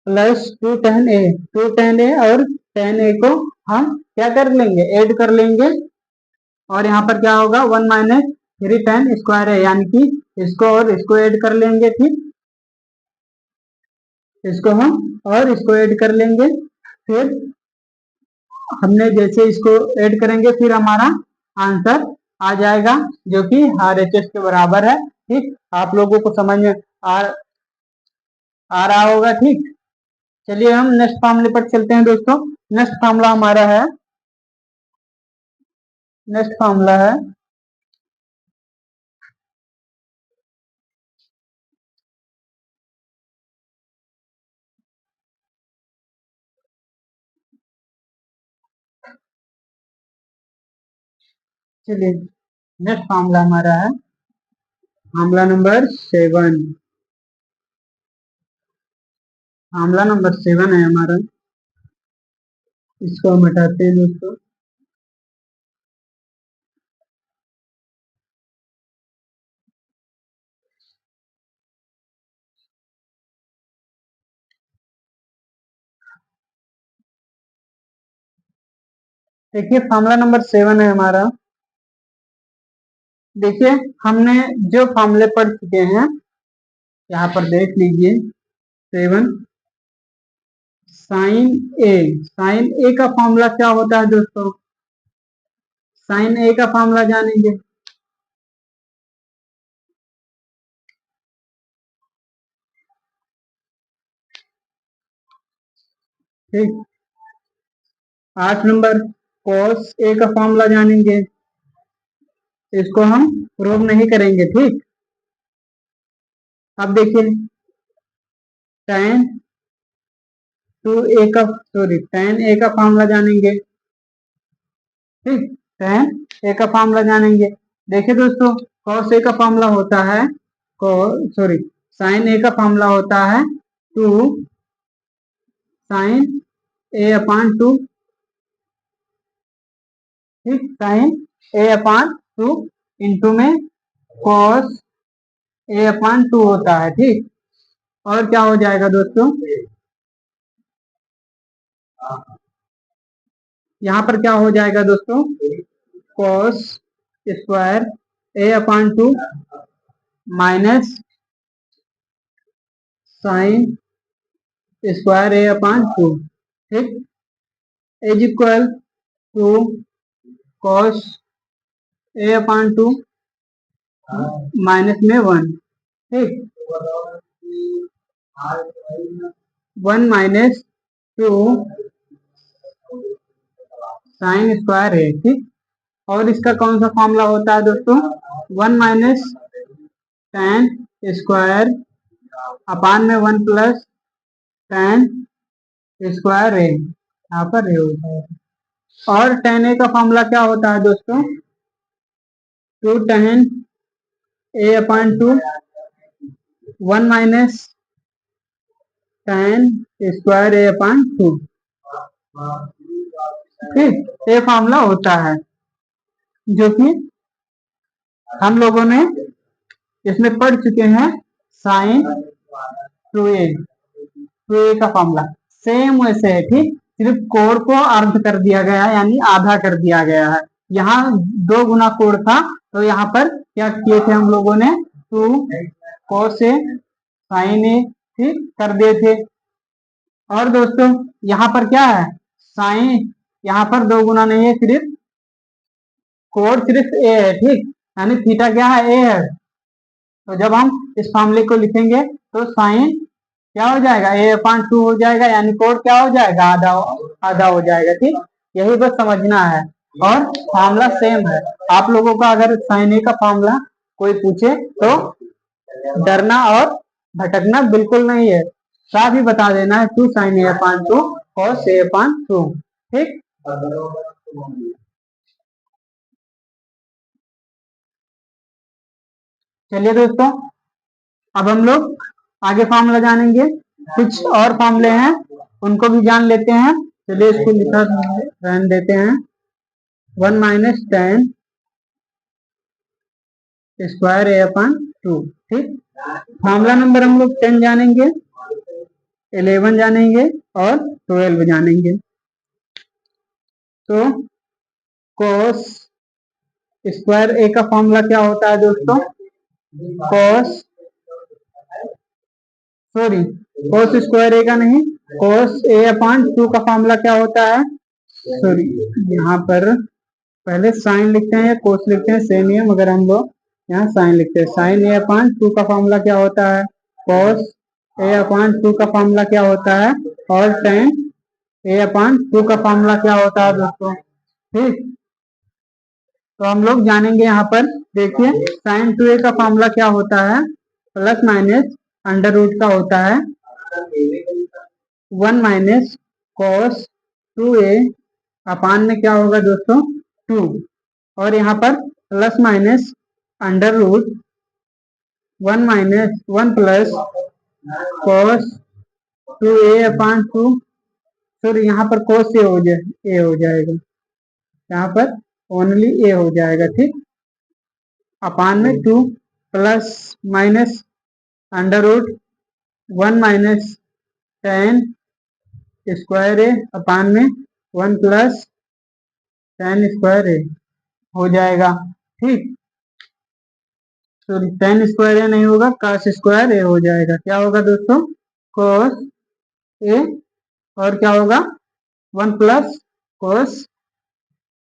plus 2 tan a, 2 tan a और tan a को हम क्या कर लेंगे, ऐड कर लेंगे, और यहाँ पर क्या होगा 1 माइनस 3 tan स्क्वायर है, यानी कि इसको और इसको ऐड कर लेंगे। ठीक, इसको हम और इसको ऐड कर लेंगे, फिर हमने जैसे इसको ऐड करेंगे फिर हमारा आंसर आ जाएगा, जो कि RHS के बराबर है। ठीक, आप लोगों को समझ में आ रहा होगा। ठीक, चलिए हम नेक्स्ट फार्मूले पर चलते हैं दोस्तों। नेक्स्ट फार्मूला हमारा है, नेक्स्ट फार्मूला है चलिए नेक्स्ट फार्मूला हमारा है फार्मूला नंबर 7। फार्मूला नंबर 7 है हमारा, इसको हम हटाते हैं दोस्तों। देखिए फार्मूला नंबर 7 है हमारा। देखिए हमने जो फार्मूले पढ़ चुके हैं, यहाँ पर देख लीजिए 7 साइन ए, साइन ए का फॉर्मूला क्या होता है दोस्तों, साइन ए का फॉर्मूला जानेंगे। ठीक, 8 नंबर कॉस ए का फॉर्मूला जानेंगे, इसको हम प्रूव नहीं करेंगे। ठीक, अब देखिए tan 2a का, सॉरी tan a का फॉर्मूला जानेंगे। ठीक, tan a का फॉर्मूला जानेंगे। देखिए दोस्तों, cos a का फॉर्मूला होता है, सॉरी sin a का फॉर्मूला होता है 2 sin a अपान 2। ठीक, sin a अपान 2 इंटू में cos a अपान 2 होता है। ठीक, और क्या हो जाएगा दोस्तों, यहाँ पर क्या हो जाएगा दोस्तों, cos square a upon 2 minus sine square a upon 2। ठीक, is equal to cos a upon 2 minus में 1। ठीक, 1 माइनस 2 साइन स्क्वायर ए, ठीक। और इसका कौन सा फॉर्मूला होता है दोस्तों, 1 माइनस टेन स्क्वायर अपान में 1 प्लस टेन स्क्वायर ए, यहाँ पर ए होता है। और टेन ए का फॉर्मूला क्या होता है दोस्तों, 2 टेन ए अपॉन 2, 1 माइनस टेन स्क्वायर ए अपॉन 2, ठीक। ये फॉर्मूला होता है जो कि हम लोगों ने इसमें पढ़ चुके हैं, साइन 2a, 2a का फॉर्मूला सेम वैसे है, ठीक। सिर्फ कोण को अर्ध कर दिया गया है, यानी आधा कर दिया गया है। यहाँ 2 गुना कोण था, तो यहाँ पर क्या किए थे हम लोगों ने, 2 cos a sin a, ठीक, कर दिए थे। और दोस्तों यहाँ पर क्या है, साइन, यहाँ पर 2 गुना नहीं है, सिर्फ कोण सिर्फ a है, ठीक, यानी थीटा क्या है, a है। तो जब हम इस फार्मूले को लिखेंगे तो साइन क्या हो जाएगा, ए अपॉन 2 हो जाएगा, यानी कोण क्या हो जाएगा, आधा आधा हो जाएगा, ठीक। यही बस समझना है और फार्मूला सेम है। आप लोगों का अगर साइन ए का फार्मूला कोई पूछे तो डरना और भटकना बिल्कुल नहीं है, साथ ही बता देना है 2 साइन ए अपॉन 2 cos ए अपॉन 2, ठीक। चलिए दोस्तों, अब हम लोग आगे फार्मूला जानेंगे। कुछ और फार्मूले हैं, उनको भी जान लेते हैं। चलिए इसको लिखा रहने देते हैं, 1 माइनस टेन स्क्वायर ए अपॉन 2, ठीक। फार्मूला नंबर हम लोग 10 जानेंगे, 11 जानेंगे और 12 जानेंगे। तो cos स्क्वायर ए का फॉर्मूला क्या होता है दोस्तों, cos स्क्वायर ए का नहीं, cos ए अपॉन 2 का फॉर्मूला क्या होता है, सॉरी यहाँ पर पहले साइन लिखते हैं या कोस लिखते हैं, सेम ही है, मगर हम लोग यहाँ साइन लिखते हैं। साइन ए अपॉन 2 का फॉर्मूला क्या होता है, cos ए अपॉन 2 का फॉर्मूला क्या होता है, और tan ए अपॉन 2 का फॉर्मूला क्या होता है दोस्तों, ठीक। तो हम लोग जानेंगे यहाँ पर, देखिए साइन 2a का फॉर्मूला क्या होता है, प्लस माइनस अंडर रूट का होता है 1 माइनस कॉस 2a अपान में क्या होगा दोस्तों, 2, और यहाँ पर plus minus under root 1 minus 1 plus cos 2a upon 2, sorry यहाँ पर कॉस ए हो जाएगा, यहाँ पर ओनली ए हो जाएगा, ठीक। अपान में 2 plus minus under root 1 minus ten square A upon में 1 प्लस टेन स्क्वायर ए हो जाएगा, ठीक। तो टेन स्क्वायर ए नहीं होगा, cos स्क्वायर ए हो जाएगा। क्या होगा दोस्तों, cos ए और क्या होगा 1 प्लस cos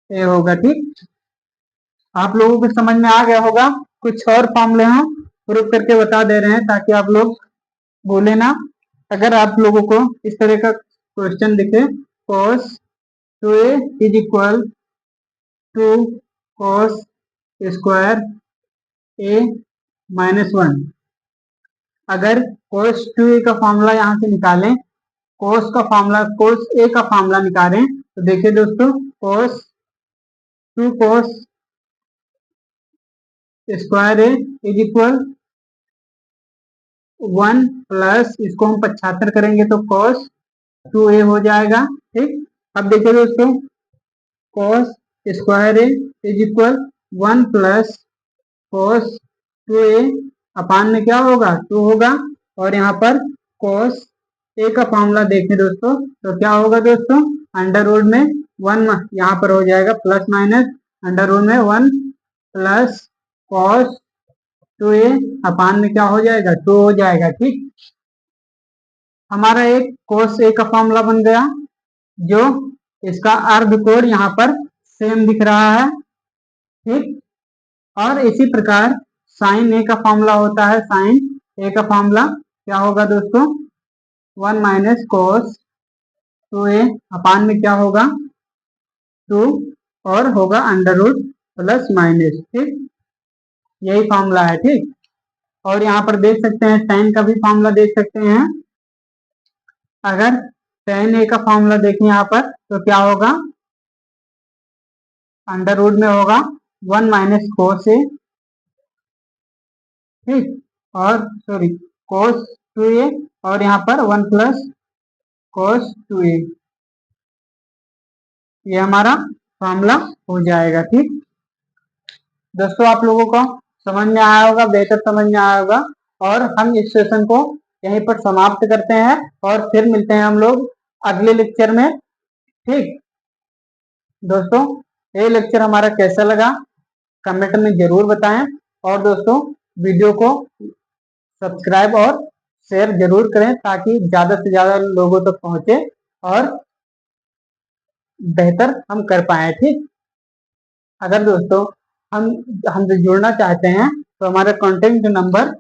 ए होगा, ठीक। आप लोगों को समझ में आ गया होगा। कुछ और फॉर्मूले हम प्रूफ करके बता दे रहे हैं ताकि आप लोग भूले ना। अगर आप लोगों को इस तरह का क्वेश्चन दिखे, cos 2a is equal to cos square A minus 1, अगर cos 2a का फॉर्मूला यहाँ से निकालें, cos का फॉर्मूला, cos a का फॉर्मूला निकालें, तो देखिए दोस्तों, cos 2 cos square A is equal 1 plus, इसको हम 75 करेंगे तो cos 2a हो जाएगा, ठीक। अब देखिए दोस्तों, cos square A is equal 1 plus cos 2a अपान में क्या होगा, 2 होगा, और यहाँ पर cos a का फॉर्मूला देखें दोस्तों, तो क्या होगा दोस्तों, अंडर रूट में 1 यहाँ पर हो जाएगा, प्लस माइनस अंडर रूट में 1 प्लस cos 2a अपान में क्या हो जाएगा, 2 हो जाएगा, ठीक। हमारा एक cos a का फॉर्मूला बन गया, जो इसका अर्ध कोण यहाँ पर सेम दिख रहा है, ठीक। और इसी प्रकार साइन ए का फॉर्मूला होता है, साइन ए का फॉर्मूला क्या होगा दोस्तों, 1 माइनस cos 2a अपान में क्या होगा, 2 और होगा अंडर रूट प्लस माइनस। ठीक, यही फॉर्मूला है। ठीक, और यहाँ पर देख सकते हैं tan का भी फॉर्मूला देख सकते हैं। अगर tan a का फॉर्मूला देखें यहाँ पर तो क्या होगा, अंडर रूट में होगा 1 माइनस कोस ए, ठीक, और सॉरी कोस 2a, और यहाँ पर 1 प्लस कोस 2a, ये हमारा फॉर्मूला हो जाएगा। ठीक दोस्तों, आप लोगों को समझ में आया होगा, बेहतर समझ में आया होगा, और हम इस सेशन को यहीं पर समाप्त करते हैं और फिर मिलते हैं हम लोग अगले लेक्चर में। ठीक दोस्तों, ये लेक्चर हमारा कैसा लगा कमेंट में जरूर बताएं, और दोस्तों वीडियो को सब्सक्राइब और शेयर जरूर करें ताकि ज्यादा से ज्यादा लोगों तक पहुंचे और बेहतर हम कर पाए। ठीक, अगर दोस्तों हम हमसे जुड़ना चाहते हैं तो हमारा कॉन्टेक्ट नंबर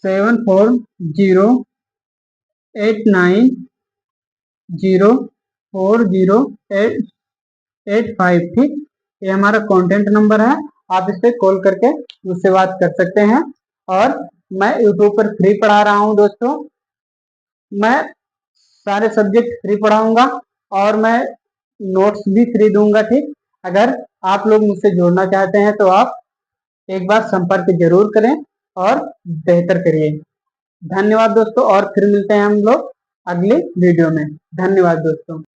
7409040885। ठीक, ये हमारा कॉन्टेक्ट नंबर है, आप इस पे कॉल करके मुझसे बात कर सकते हैं। और मैं यूट्यूब पर फ्री पढ़ा रहा हूँ दोस्तों, मैं सारे सब्जेक्ट फ्री पढ़ाऊंगा और मैं नोट्स भी फ्री दूंगा। ठीक, अगर आप लोग मुझसे जुड़ना चाहते हैं तो आप एक बार संपर्क जरूर करें और बेहतर करिए। धन्यवाद दोस्तों, और फिर मिलते हैं हम लोग अगले वीडियो में। धन्यवाद दोस्तों।